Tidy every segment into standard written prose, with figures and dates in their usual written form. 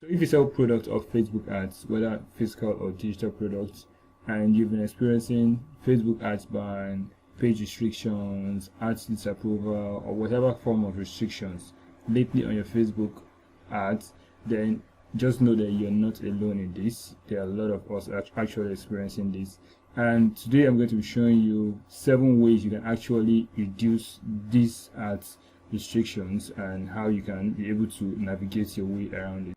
So if you sell products or Facebook ads, whether physical or digital products, and you've been experiencing Facebook ads ban, page restrictions, ads disapproval, or whatever form of restrictions lately on your Facebook ads, then just know that you're not alone in this. There are a lot of us actually experiencing this. And today I'm going to be showing you 7 ways you can actually reduce these ads restrictions and how you can be able to navigate your way around it.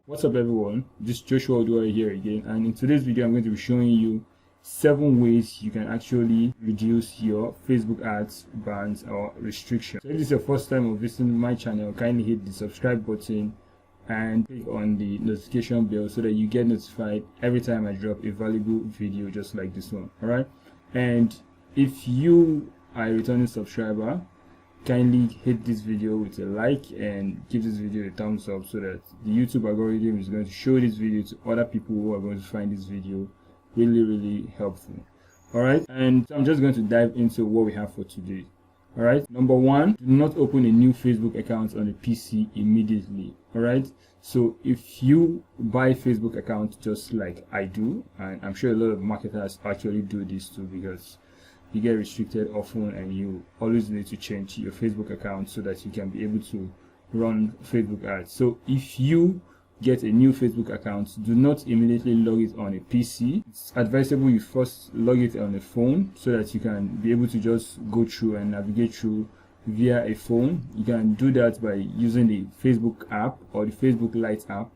What's up everyone, this is Joshua Odua here again, and in today's video I'm going to be showing you 7 ways you can actually reduce your Facebook ads bans or restrictions. So if this is your first time of visiting my channel, kindly hit the subscribe button and click on the notification bell so that you get notified every time I drop a valuable video just like this one. Alright, and if you are a returning subscriber, kindly hit this video with a like and give this video a thumbs up so that the YouTube algorithm is going to show this video to other people who are going to find this video really helpful. Alright, and so I'm just going to dive into what we have for today. Alright, number 1, do not open a new Facebook account on a PC immediately. Alright, so if you buy Facebook account just like I do, and I'm sure a lot of marketers actually do this too, because you get restricted often and you always need to change your Facebook account so that you can be able to run Facebook ads. So if you get a new Facebook account, do not immediately log it on a PC. It's advisable you first log it on a phone so that you can be able to just go through and navigate through via a phone. You can do that by using the Facebook app or the Facebook Lite app,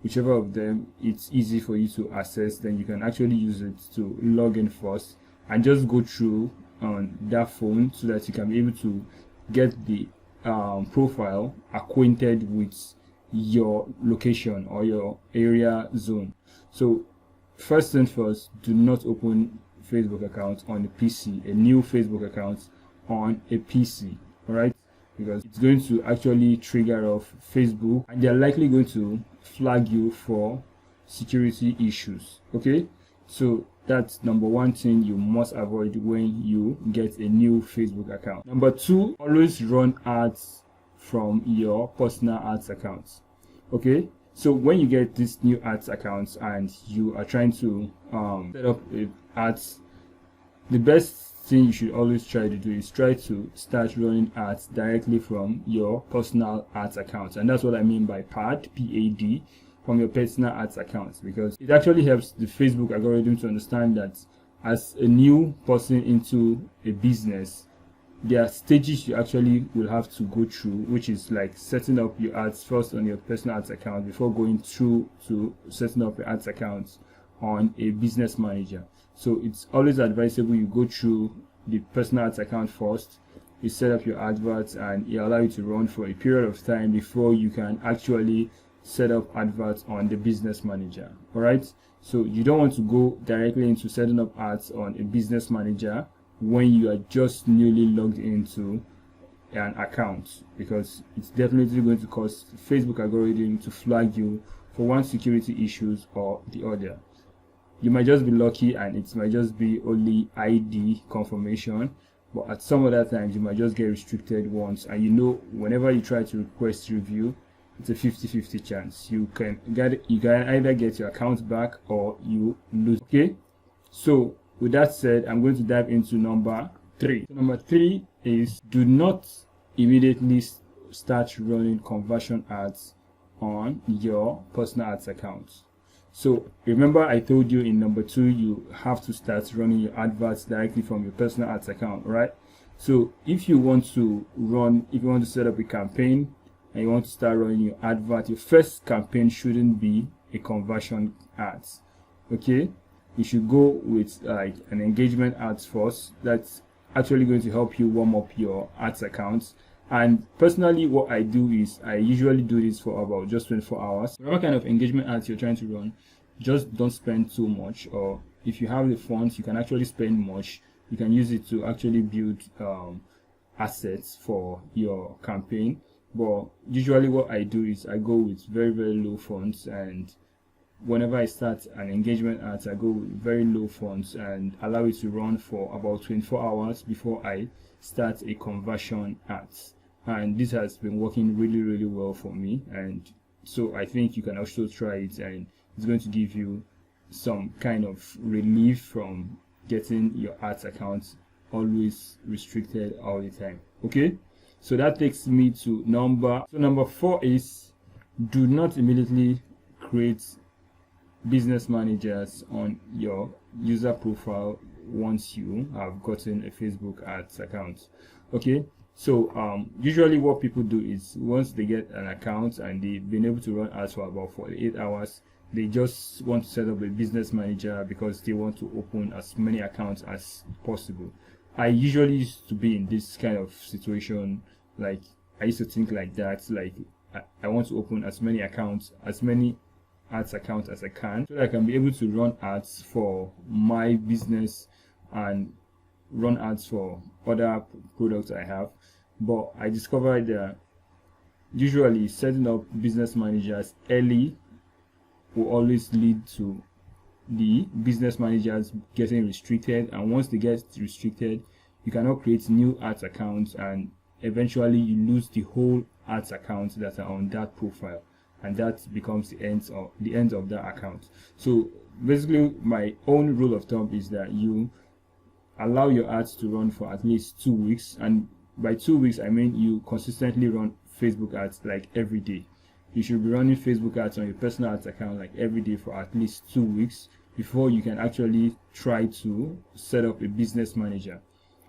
whichever of them it's easy for you to access. Then you can actually use it to log in first and just go through on that phone so that you can be able to get the profile acquainted with your location or your area zone. So first thing first, do not open Facebook account on a PC, a new Facebook account on a PC, alright, because it's going to actually trigger off Facebook and they're likely going to flag you for security issues. Okay, so that's number 1 thing you must avoid when you get a new Facebook account. Number 2, always run ads from your personal ads accounts. Okay, so when you get this new ads accounts and you are trying to set up ads, the best thing you should always try to do is try to start running ads directly from your personal ads accounts, and that's what I mean by PAD, P-A-D, from your personal ads accounts, because it actually helps the Facebook algorithm to understand that as a new person into a business, there are stages you actually will have to go through, which is like setting up your ads first on your personal ads account before going through to setting up your ads accounts on a business manager. So it's always advisable you go through the personal ads account first, you set up your adverts, and it allows you to run for a period of time before you can actually set up adverts on the business manager. Alright, so you don't want to go directly into setting up ads on a business manager when you are just newly logged into an account, because it's definitely going to cause Facebook algorithm to flag you for one security issues or the other. You might just be lucky and it might just be only ID confirmation, but at some other times you might just get restricted once, and you know whenever you try to request review, it's a 50-50 chance you can either get your account back or you lose. Okay, so with that said, I'm going to dive into number 3. So number 3 is, do not immediately start running conversion ads on your personal ads accounts. So remember I told you in number 2 you have to start running your adverts directly from your personal ads account, right? So if you want to set up a campaign and you want to start running your advert, your first campaign shouldn't be a conversion ads. Okay, you should go with like an engagement ads first. That's actually going to help you warm up your ads accounts. And personally, what I do is I usually do this for about just 24 hours. Whatever kind of engagement ads you're trying to run, just don't spend too much, or if you have the funds, you can actually spend much. You can use it to actually build assets for your campaign. But usually what I do is I go with very low funds, and whenever I start an engagement ads, I go with very low funds and allow it to run for about 24 hours before I start a conversion ads. and this has been working really well for me. And so I think you can also try it, and it's going to give you some kind of relief from getting your ads account always restricted all the time. Okay, so that takes me to number 4 is do not immediately create business managers on your user profile once you have gotten a Facebook ads account. Okay, so usually what people do is once they get an account and they've been able to run ads for about 48 hours, they just want to set up a business manager because they want to open as many accounts as possible. I usually used to be in this kind of situation. Like, I used to think like that, like I want to open as many accounts, as many ads accounts as I can, so that I can be able to run ads for my business and run ads for other products I have. But I discovered that usually setting up business managers early will always lead to the business managers getting restricted, and once they get restricted, you cannot create new ads accounts, and eventually you lose the whole ads accounts that are on that profile, and that becomes the end of that account. So basically, my own rule of thumb is that you allow your ads to run for at least 2 weeks, and by 2 weeks I mean you consistently run Facebook ads like every day. You should be running Facebook ads on your personal ads account like every day for at least 2 weeks before you can actually try to set up a business manager.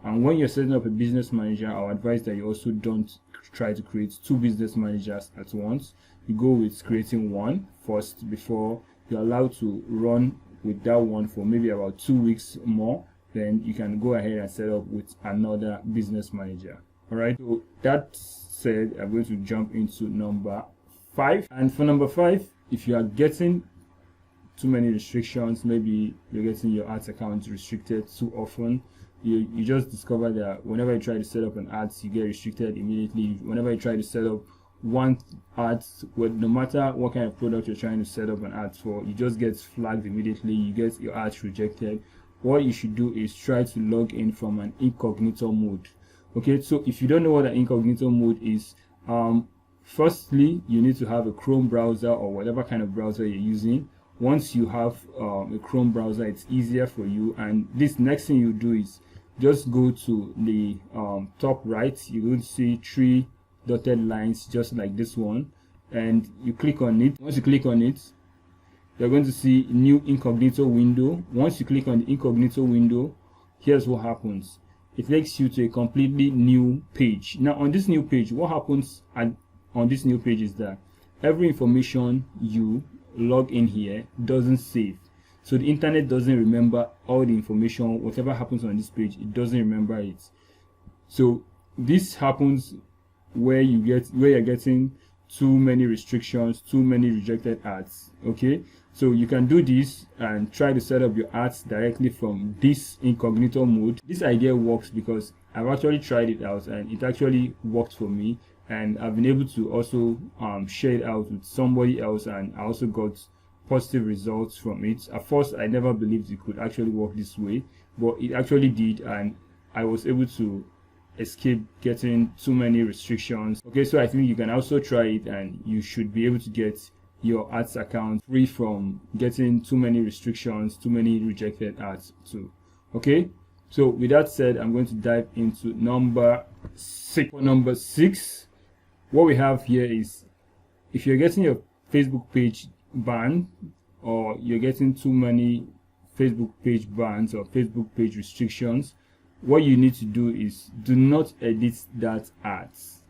And when you're setting up a business manager, I'll advise that you also don't try to create 2 business managers at once. You go with creating one first before you're allowed to run with that one for maybe about 2 weeks more. Then you can go ahead and set up with another business manager. All right, so that said, I'm going to jump into number 5. And for number 5, if you are getting too many restrictions, maybe you're getting your ads account restricted too often, you just discover that whenever you try to set up an ads, you get restricted immediately. Whenever you try to set up one ads, no matter what kind of product you're trying to set up an ads for, you just get flagged immediately, you get your ads rejected. What you should do is try to log in from an incognito mode. Okay, so if you don't know what an incognito mode is, firstly you need to have a Chrome browser or whatever kind of browser you're using. Once you have a Chrome browser, it's easier for you, and this next thing you do is just go to the top right. You're going to see 3 dotted lines just like this one, and you click on it. Once you click on it, you're going to see new incognito window. Once you click on the incognito window, here's what happens. It takes you to a completely new page. Now on this new page, what happens on this new page is that every information you log in here doesn't save. So the internet doesn't remember all the information. Whatever happens on this page, it doesn't remember it. So this happens where you're getting too many restrictions, too many rejected ads. Okay, so you can do this and try to set up your ads directly from this incognito mode. This idea works because I've actually tried it out and it actually worked for me, and I've been able to also share it out with somebody else, and I also got positive results from it. At first I never believed it could actually work this way, but it actually did, and I was able to escape getting too many restrictions. Okay, so I think you can also try it, and you should be able to get your ads account free from getting too many restrictions, too many rejected ads too. Okay, so with that said, I'm going to dive into number 6. For number 6, what we have here is if you're getting your Facebook page banned, or you're getting too many Facebook page bans or Facebook page restrictions, what you need to do is do not edit that ads.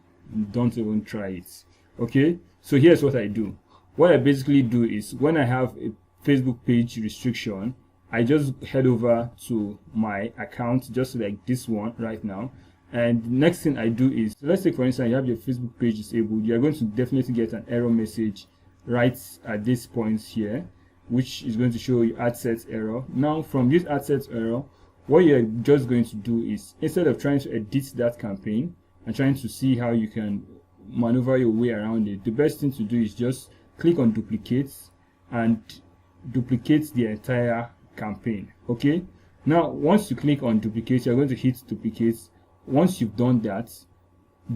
Don't even try it. Okay, so here's what I do. What I basically do is when I have a Facebook page restriction, I just head over to my account just like this one right now, and the next thing I do is, so let's take for instance you have your Facebook page disabled. You're going to definitely get an error message right at this point here, which is going to show you ad sets error. Now from this ad sets error, what you're just going to do is, instead of trying to edit that campaign and trying to see how you can maneuver your way around it, the best thing to do is just click on duplicate and duplicate the entire campaign. Okay, now once you click on duplicate, you're going to hit duplicate. Once you've done that,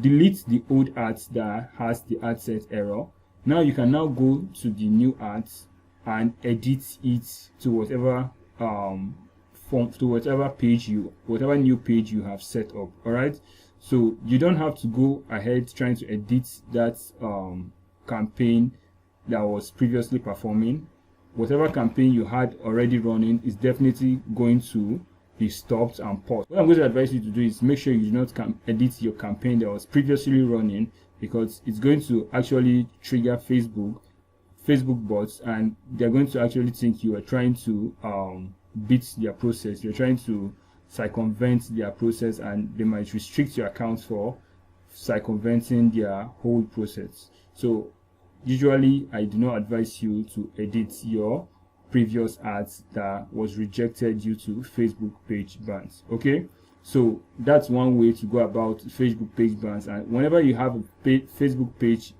delete the old ads that has the ad set error. Now you can now go to the new ads and edit it to whatever whatever new page you have set up. All right, so you don't have to go ahead trying to edit that campaign that was previously performing. Whatever campaign you had already running is definitely going to be stopped and paused. What I'm going to advise you to do is make sure you do not edit your campaign that was previously running, because it's going to actually trigger Facebook bots, and they're going to actually think you are trying to beat their process. You're trying to circumvent their process, and they might restrict your account for circumventing their whole process. So usually I do not advise you to edit your previous ads that was rejected due to Facebook page bans. Okay, so that's one way to go about Facebook page bans. And whenever you have a Facebook page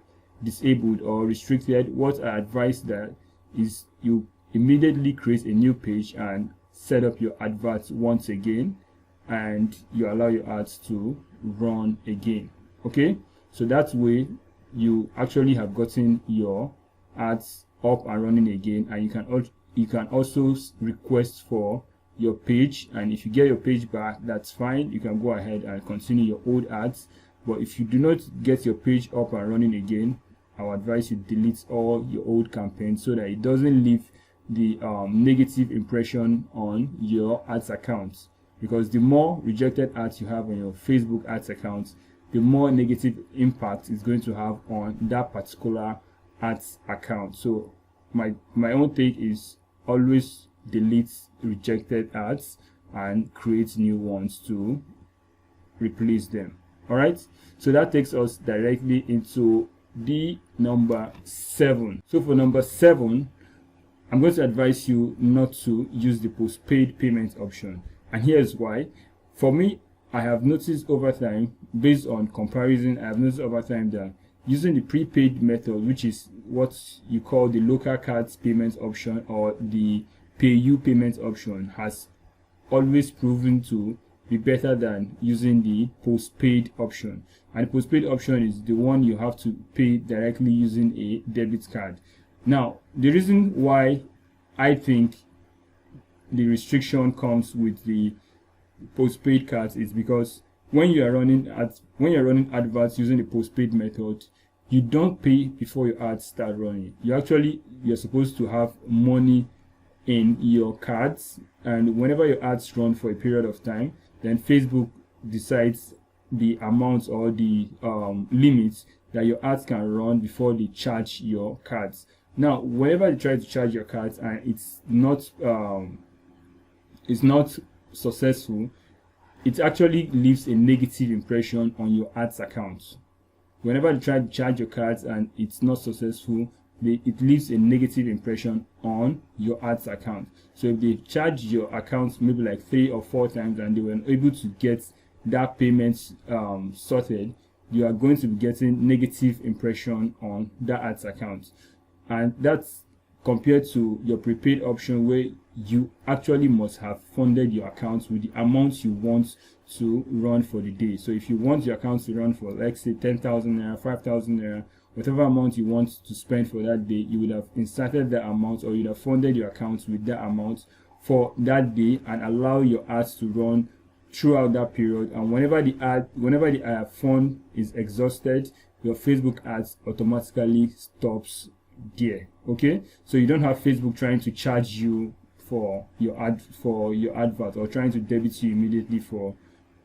disabled or restricted, what I advise that is you immediately create a new page and set up your adverts once again, and you allow your ads to run again. Okay, so that way you actually have gotten your ads up and running again, and you can also request for your page, and if you get your page back, that's fine. You can go ahead and continue your old ads. But if you do not get your page up and running again, I would advise you delete all your old campaigns so that it doesn't leave the negative impression on your ads account, because the more rejected ads you have on your Facebook ads account, the more negative impact it's going to have on that particular ads account. So my own take is always delete rejected ads and create new ones to replace them. All right, so that takes us directly into the number 7. So for number 7, I'm going to advise you not to use the postpaid payment option, and here's why. For me, I have noticed over time, based on comparison, I have noticed over time that using the prepaid method, which is what you call the local cards payment option or the pay-you payment option, has always proven to be better than using the postpaid option. And the postpaid option is the one you have to pay directly using a debit card. Now, the reason why I think the restriction comes with the postpaid cards is because when you're running adverts using the postpaid method, you don't pay before your ads start running. You're supposed to have money in your cards, and whenever your ads run for a period of time, then Facebook decides the amount or the limits that your ads can run before they charge your cards. Now, whenever they try to charge your cards and it's not successful, it actually leaves a negative impression on your ads account. Whenever they try to charge your cards and it's not successful, it leaves a negative impression on your ads account. So if they charge your account maybe like 3 or 4 times and they were able to get that payment sorted, you are going to be getting negative impression on that ads account. And that's compared to your prepaid option, where you actually must have funded your account with the amount you want to run for the day. So if you want your account to run for, let's say, 10,000 naira, 5,000 naira, whatever amount you want to spend for that day, you would have inserted that amount, or you'd have funded your account with that amount for that day and allow your ads to run throughout that period. And whenever the fund is exhausted, your Facebook ads automatically stops there. Okay, so you don't have Facebook trying to charge you for your advert, or trying to debit you immediately for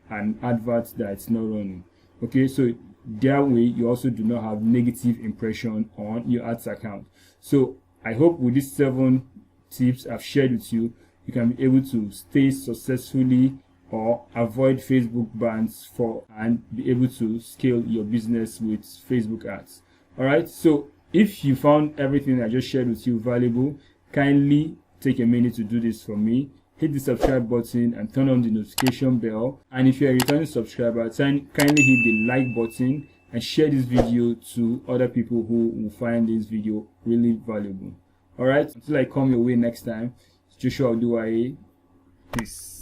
an advert that's not running. Okay, so that way you also do not have negative impression on your ads account. So I hope with these 7 tips I've shared with you, you can be able to stay successfully or avoid Facebook bans and be able to scale your business with Facebook ads. All right, so if you found everything I just shared with you valuable, kindly take a minute to do this for me. Hit the subscribe button and turn on the notification bell. And if you're a returning subscriber, kindly hit the like button and share this video to other people who will find this video really valuable. Alright, until I come your way next time, it's Joshua Oduwaye. Peace.